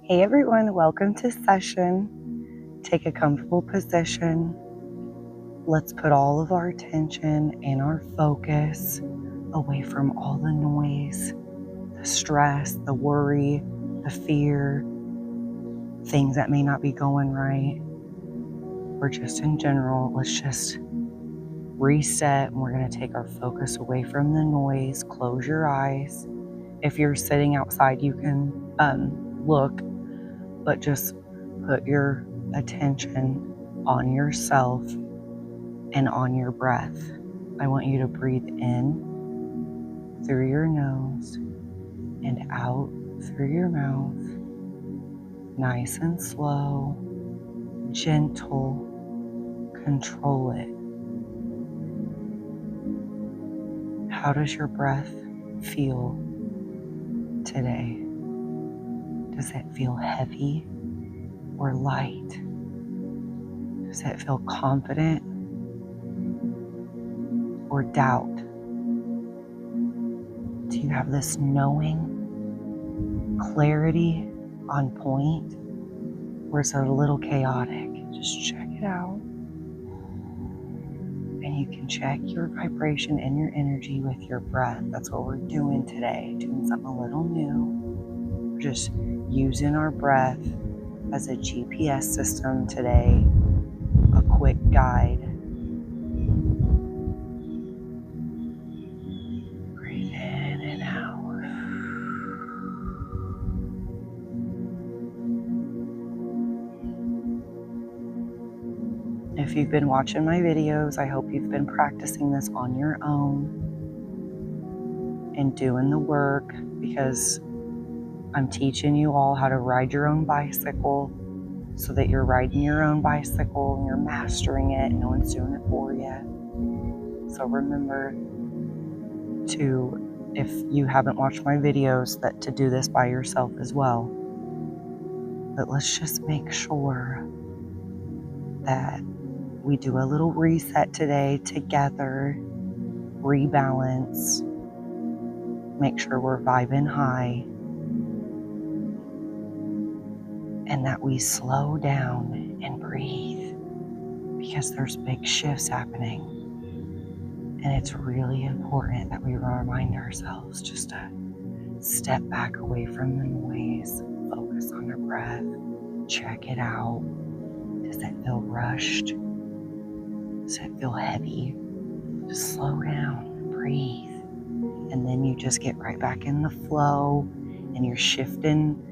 Hey everyone, welcome to session. Take a comfortable position. Let's put all of our attention and our focus away from all the noise, the stress, the worry, the fear, things that may not be going right, or just in general. Let's just reset, and we're going to take our focus away from the noise. Close your eyes. If you're sitting outside, you can look, but just put your attention on yourself and on your breath. I want you to breathe in through your nose and out through your mouth. Nice and slow, gentle, control it. How does your breath feel today? Does it feel heavy or light? Does it feel confident or doubt? Do you have this knowing, clarity on point, or is it a little chaotic? Just check it out. And you can check your vibration and your energy with your breath. That's what we're doing today, doing something a little new. We're just using our breath as a GPS system today, a quick guide. Breathe in and out. If you've been watching my videos, I hope you've been practicing this on your own and doing the work, because I'm teaching you all how to ride your own bicycle so that you're riding your own bicycle and you're mastering it and no one's doing it for you. So remember to, if you haven't watched my videos, that to do this by yourself as well. But let's just make sure that we do a little reset today together, rebalance, make sure we're vibing high, and that we slow down and breathe, because there's big shifts happening. And it's really important that we remind ourselves just to step back away from the noise, focus on our breath, check it out. Does it feel rushed? Does it feel heavy? Just slow down, breathe. And then you just get right back in the flow, and you're shifting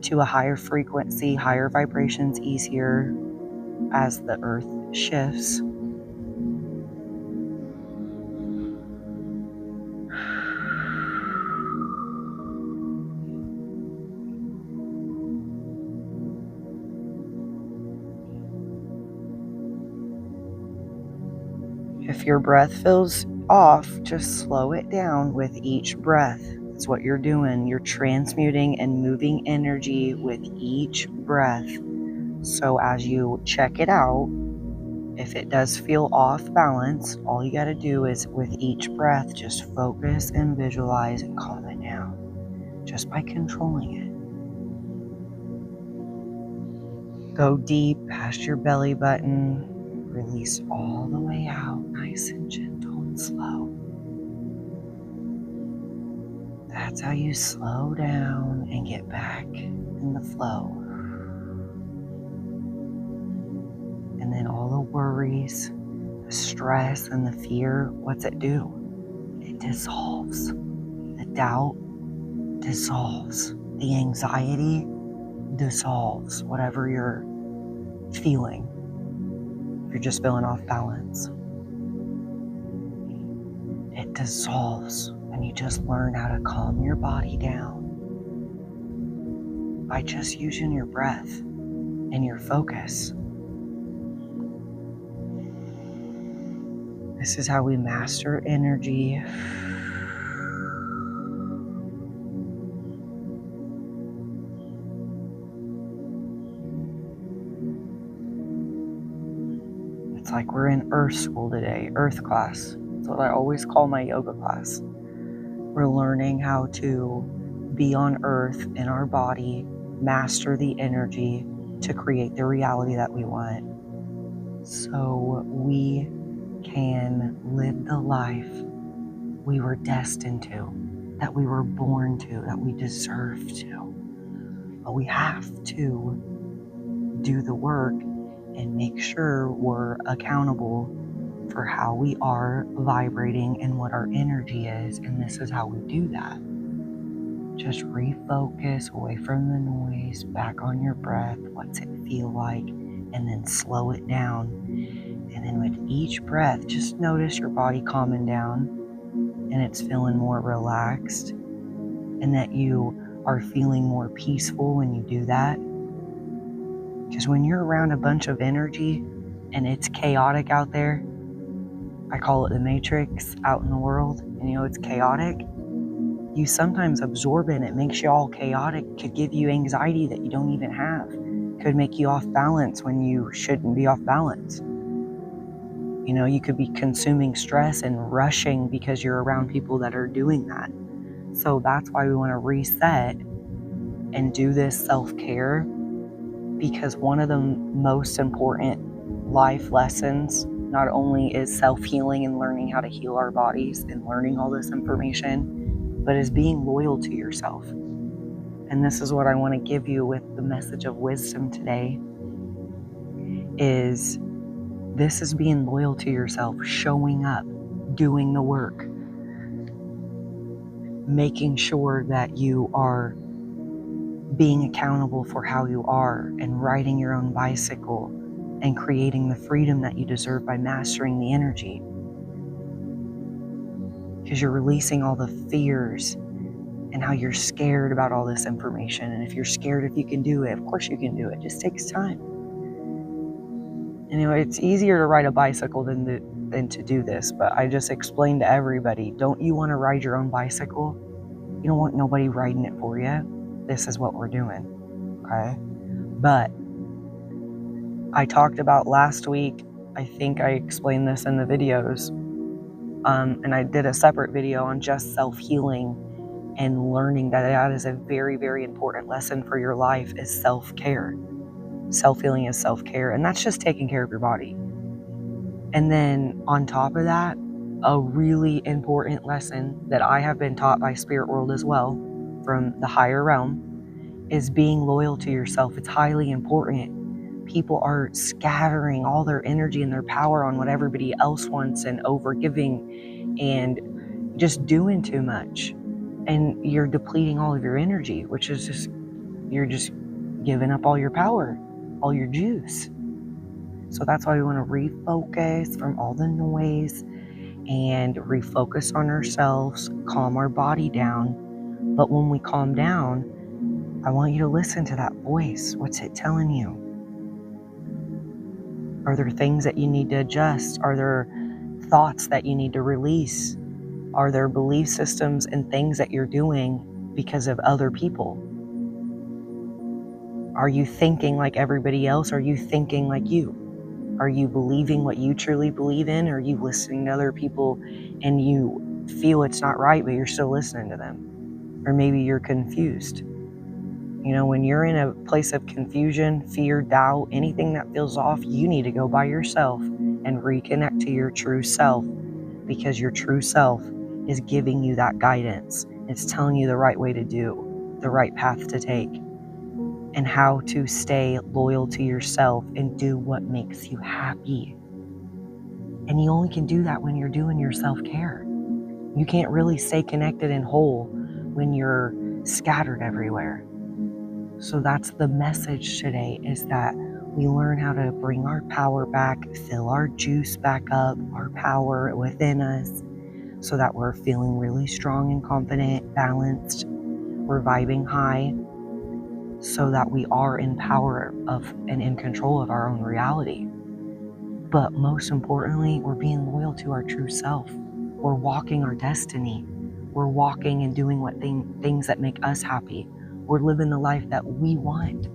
to a higher frequency, higher vibrations easier as the earth shifts. If your breath feels off, just slow it down with each breath. That's what you're doing. You're transmuting and moving energy with each breath. So as you check it out, if it does feel off balance, all you got to do is with each breath, just focus and visualize and calm it down just by controlling it. Go deep past your belly button. Release all the way out, nice and gentle and slow. That's how you slow down and get back in the flow. And then all the worries, the stress, and the fear, what's it do? It dissolves. The doubt dissolves. The anxiety dissolves. Whatever you're feeling, if you're just feeling off balance, it dissolves when you just learn how to calm your body down by just using your breath and your focus. This is how we master energy. It's like we're in earth school today, earth class. That's what I always call my yoga class. We're learning how to be on earth in our body, master the energy to create the reality that we want, so we can live the life we were destined to, that we were born to, that we deserve to. But we have to do the work and make sure we're accountable for how we are vibrating and what our energy is. And this is how we do that. Just refocus away from the noise, back on your breath. What's it feel like? And then slow it down. And then with each breath, just notice your body calming down and it's feeling more relaxed, and that you are feeling more peaceful when you do that. Because when you're around a bunch of energy and it's chaotic out there, I call it the matrix out in the world, and it's chaotic, you sometimes absorb it and it makes you all chaotic, could give you anxiety that you don't even have, could make you off balance when you shouldn't be off balance. You could be consuming stress and rushing because you're around people that are doing that. So that's why we want to reset and do this self-care, because one of the most important life lessons not only is self-healing and learning how to heal our bodies and learning all this information, but is being loyal to yourself. And this is what I want to give you with the message of wisdom today, is this is being loyal to yourself, showing up, doing the work, making sure that you are being accountable for how you are, and riding your own bicycle and creating the freedom that you deserve by mastering the energy. Because you're releasing all the fears and how you're scared about all this information. And if you're scared if you can do it, of course you can do it. It just takes time. It's easier to ride a bicycle than to do this, but I just explained to everybody, don't you want to ride your own bicycle? You don't want nobody riding it for you. This is what we're doing, okay? But I talked about last week, I think I explained this in the videos, and I did a separate video on just self-healing and learning that is a very, very important lesson for your life, is self-care. Self-healing is self-care, and that's just taking care of your body. And then on top of that, a really important lesson that I have been taught by Spirit World as well, from the higher realm, is being loyal to yourself. It's highly important. People are scattering all their energy and their power on what everybody else wants and overgiving and just doing too much. And you're depleting all of your energy, which is just, you're just giving up all your power, all your juice. So that's why we want to refocus from all the noise and refocus on ourselves, calm our body down. But when we calm down, I want you to listen to that voice. What's it telling you? Are there things that you need to adjust? Are there thoughts that you need to release? Are there belief systems and things that you're doing because of other people? Are you thinking like everybody else? Are you thinking like you? Are you believing what you truly believe in? Or are you listening to other people and you feel it's not right, but you're still listening to them? Or maybe you're confused. When you're in a place of confusion, fear, doubt, anything that feels off, you need to go by yourself and reconnect to your true self, because your true self is giving you that guidance. It's telling you the right way to do, the right path to take, and how to stay loyal to yourself and do what makes you happy. And you only can do that when you're doing your self-care. You can't really stay connected and whole when you're scattered everywhere. So that's the message today, is that we learn how to bring our power back, fill our juice back up, our power within us, so that we're feeling really strong and confident, balanced, we're vibing high, so that we are in power of and in control of our own reality. But most importantly, we're being loyal to our true self. We're walking our destiny. We're walking and doing things that make us happy. We're living the life that we want,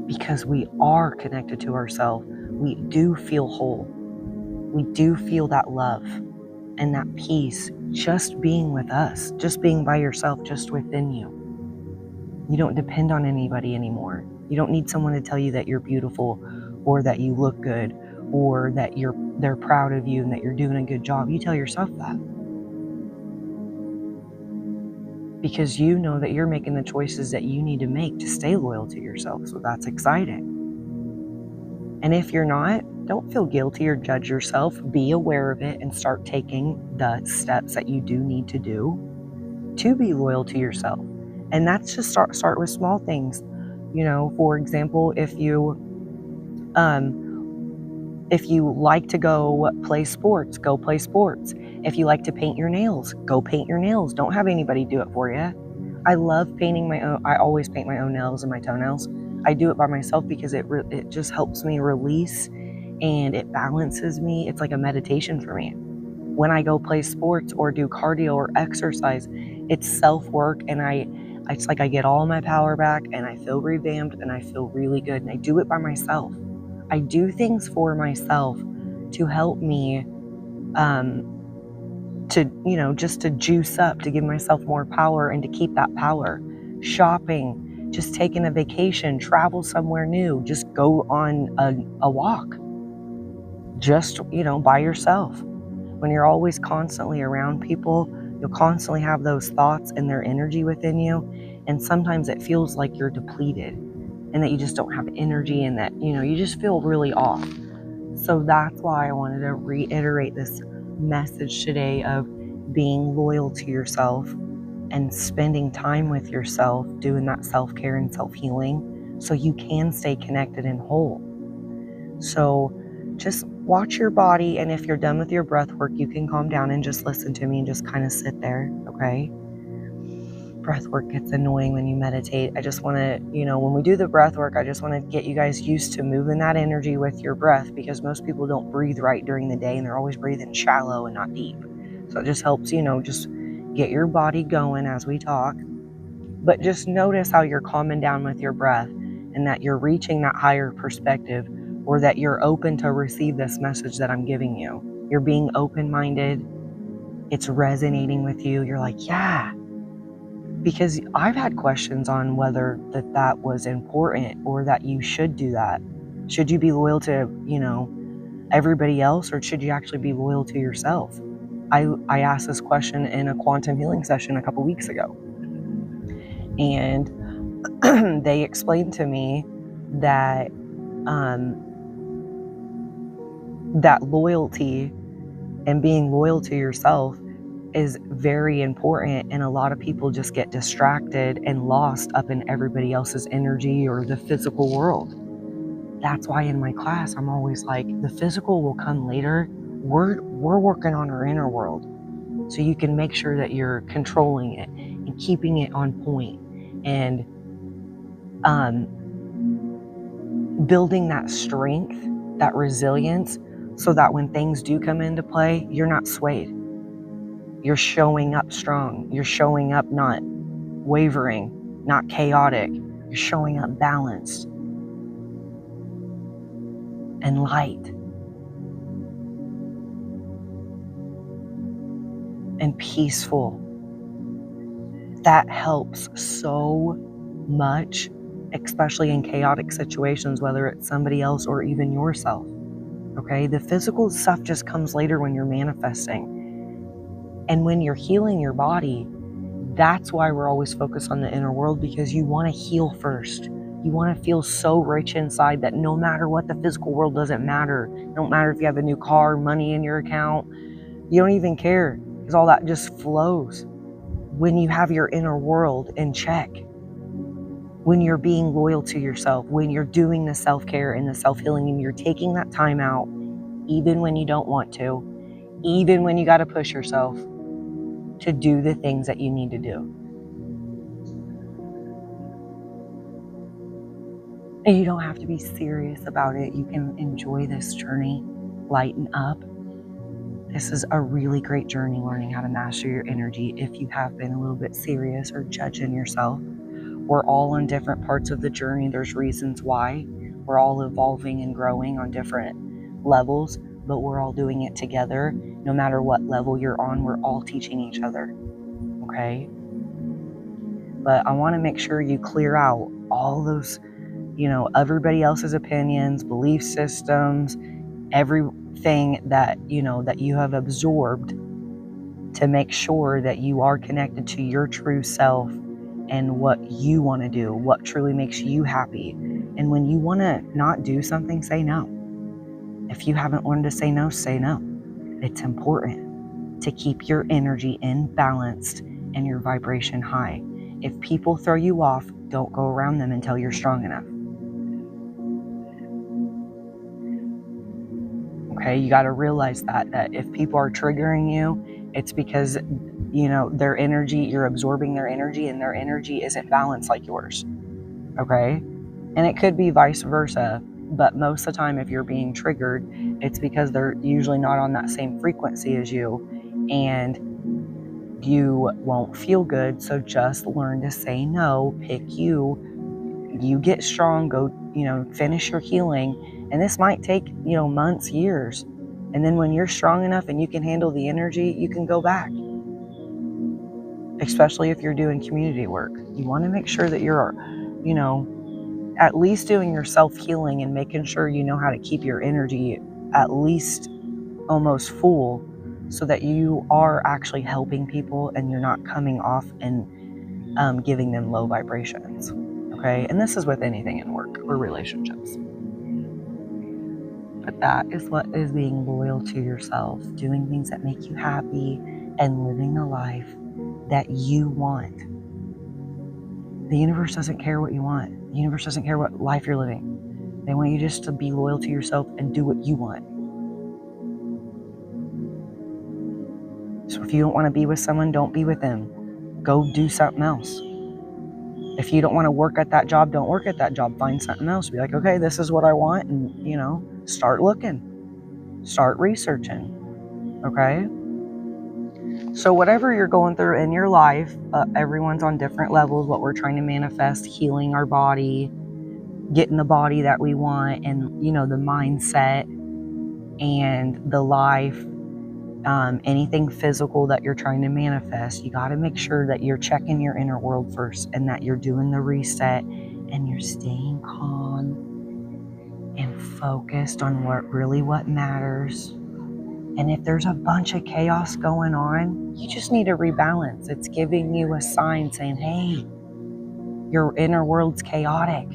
because we are connected to ourselves. We do feel whole. We do feel that love and that peace just being with us, just being by yourself, just within you. You don't depend on anybody anymore. You don't need someone to tell you that you're beautiful or that you look good or that they're proud of you and that you're doing a good job. You tell yourself that. Because you know that you're making the choices that you need to make to stay loyal to yourself. So that's exciting. And if you're not, don't feel guilty or judge yourself. Be aware of it and start taking the steps that you do need to do to be loyal to yourself. And that's just start with small things. For example, if you like to go play sports, go play sports. If you like to paint your nails, go paint your nails. Don't have anybody do it for you. I love painting my own. I always paint my own nails and my toenails. I do it by myself because it just helps me release and it balances me. It's like a meditation for me. When I go play sports or do cardio or exercise, it's self-work, and it's like I get all my power back and I feel revamped and I feel really good, and I do it by myself. I do things for myself to help me just to juice up, to give myself more power and to keep that power. Shopping, just taking a vacation, travel somewhere new, just go on a walk, just, by yourself. When you're always constantly around people, you'll constantly have those thoughts and their energy within you. And sometimes it feels like you're depleted and that you just don't have energy and that, you just feel really off. So that's why I wanted to reiterate this message today of being loyal to yourself and spending time with yourself, doing that self-care and self-healing so you can stay connected and whole. So just watch your body, and if you're done with your breath work, you can calm down and just listen to me and just kind of sit there, okay? Breath work gets annoying when you meditate. I just want to, when we do the breath work, I just want to get you guys used to moving that energy with your breath, because most people don't breathe right during the day and they're always breathing shallow and not deep. So it just helps, just get your body going as we talk. But just notice how you're calming down with your breath and that you're reaching that higher perspective, or that you're open to receive this message that I'm giving you. You're being open-minded. It's resonating with you. You're like, yeah. Because I've had questions on whether that was important or that you should do that. Should you be loyal to, everybody else, or should you actually be loyal to yourself? I asked this question in a quantum healing session a couple weeks ago. And they explained to me that that loyalty and being loyal to yourself is very important, and a lot of people just get distracted and lost up in everybody else's energy or the physical world. That's why in my class I'm always like, the physical will come later. We're working on our inner world, so you can make sure that you're controlling it and keeping it on point and building that strength, that resilience, so that when things do come into play, you're not swayed. You're showing up strong. You're showing up not wavering, not chaotic. You're showing up balanced and light and peaceful. That helps so much, especially in chaotic situations, whether it's somebody else or even yourself. Okay? The physical stuff just comes later when you're manifesting. And when you're healing your body, that's why we're always focused on the inner world, because you want to heal first. You want to feel so rich inside that no matter what, the physical world doesn't matter. It don't matter if you have a new car, money in your account. You don't even care, because all that just flows when you have your inner world in check. When you're being loyal to yourself, when you're doing the self-care and the self-healing, and you're taking that time out, even when you don't want to, even when you got to push yourself to do the things that you need to do. And you don't have to be serious about it. You can enjoy this journey, lighten up. This is a really great journey, learning how to master your energy. If you have been a little bit serious or judging yourself, we're all on different parts of the journey. There's reasons why. We're all evolving and growing on different levels, but we're all doing it together. No matter what level you're on, we're all teaching each other. Okay? But I want to make sure you clear out all those, everybody else's opinions, belief systems, everything that, that you have absorbed, to make sure that you are connected to your true self and what you want to do, what truly makes you happy. And when you want to not do something, say no. If you haven't learned to say no, say no. It's important to keep your energy in balanced and your vibration high. If people throw you off, don't go around them until you're strong enough. Okay, you got to realize that if people are triggering you, it's because, their energy, you're absorbing their energy, and their energy isn't balanced like yours. Okay? And it could be vice versa, but most of the time, if you're being triggered, it's because they're usually not on that same frequency as you, and you won't feel good. So just learn to say no, pick you get strong, go, finish your healing. And this might take, months, years. And then when you're strong enough and you can handle the energy, you can go back. Especially if you're doing community work. You want to make sure that you're, at least doing your self-healing and making sure you know how to keep your energy at least almost full, so that you are actually helping people and you're not coming off and giving them low vibrations. Okay? And this is with anything in work or relationships. But that is what is being loyal to yourself, doing things that make you happy and living the life that you want. The universe doesn't care what you want. The universe doesn't care what life you're living. They want you just to be loyal to yourself and do what you want. So if you don't want to be with someone, don't be with them. Go do something else. If you don't want to work at that job, don't work at that job. Find something else. Be like, okay, this is what I want. And, start looking. Start researching. Okay? So whatever you're going through in your life, everyone's on different levels. What we're trying to manifest, healing our body, getting the body that we want, and, the mindset and the life, anything physical that you're trying to manifest, you got to make sure that you're checking your inner world first, and that you're doing the reset and you're staying calm and focused on what matters. And if there's a bunch of chaos going on, you just need to rebalance. It's giving you a sign saying, hey, your inner world's chaotic.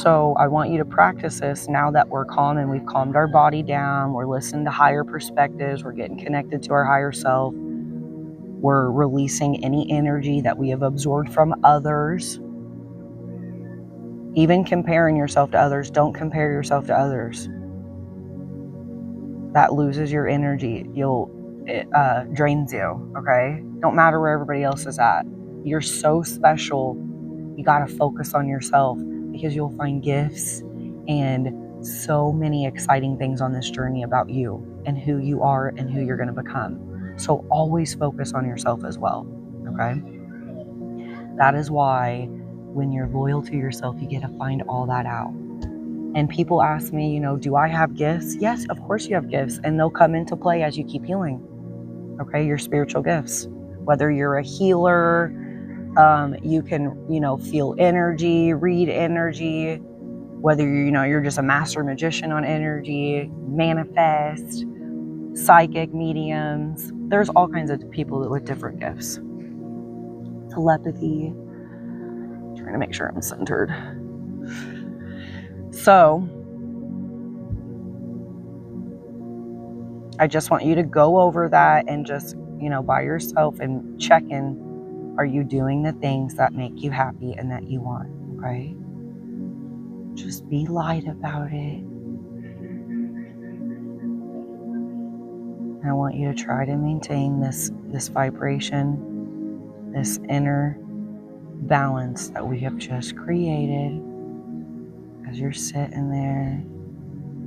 So I want you to practice this now that we're calm and we've calmed our body down. We're listening to higher perspectives. We're getting connected to our higher self. We're releasing any energy that we have absorbed from others. Even comparing yourself to others, don't compare yourself to others. That loses your energy. It drains you, okay? Don't matter where everybody else is at. You're so special. You got to focus on yourself, because you'll find gifts and so many exciting things on this journey about you and who you are and who you're going to become. So always focus on yourself as well, okay? That is why when you're loyal to yourself, you get to find all that out. And people ask me, do I have gifts? Yes, of course you have gifts, and they'll come into play as you keep healing. Okay, your spiritual gifts. Whether you're a healer, you can, feel energy, read energy. Whether you're just a master magician on energy, manifest, psychic mediums. There's all kinds of people with different gifts. Telepathy. Trying to make sure I'm centered. So I just want you to go over that and just, by yourself and check in. Are you doing the things that make you happy and that you want? Okay? Just be light about it. I want you to try to maintain this vibration, this inner balance that we have just created. As you're sitting there,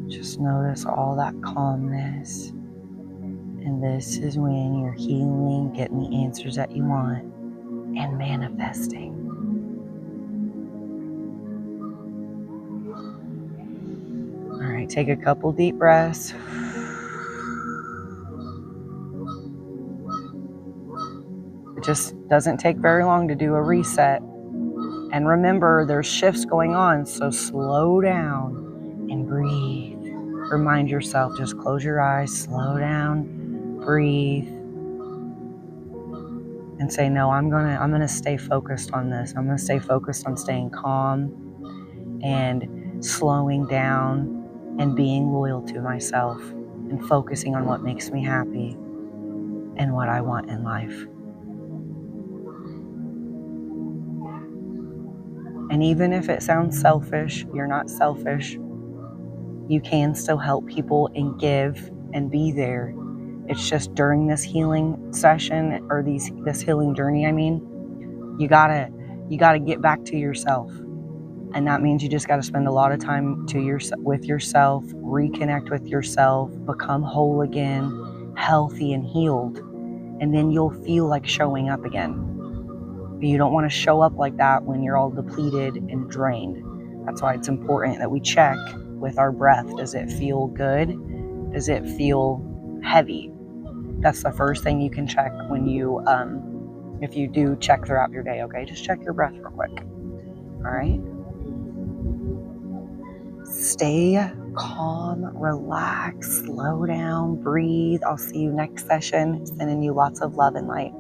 just notice all that calmness. And this is when you're healing, getting the answers that you want, and manifesting. All right, take a couple deep breaths. just doesn't take very long to do a reset. And remember, there's shifts going on, so slow down and breathe. Remind yourself, just close your eyes, slow down, breathe, and say, no, I'm gonna stay focused on this. I'm gonna stay focused on staying calm and slowing down and being loyal to myself and focusing on what makes me happy and what I want in life. And even if it sounds selfish, you're not selfish. You can still help people and give and be there. It's just during this healing session or this healing journey, you gotta get back to yourself. And that means you just got to spend a lot of time with yourself, reconnect with yourself, become whole again, healthy and healed. And then you'll feel like showing up again. But you don't want to show up like that when you're all depleted and drained. That's why it's important that we check with our breath. Does it feel good? Does it feel heavy? That's the first thing you can check when you, if you do check throughout your day, okay? Just check your breath real quick. All right? Stay calm, relax, slow down, breathe. I'll see you next session. Sending you lots of love and light.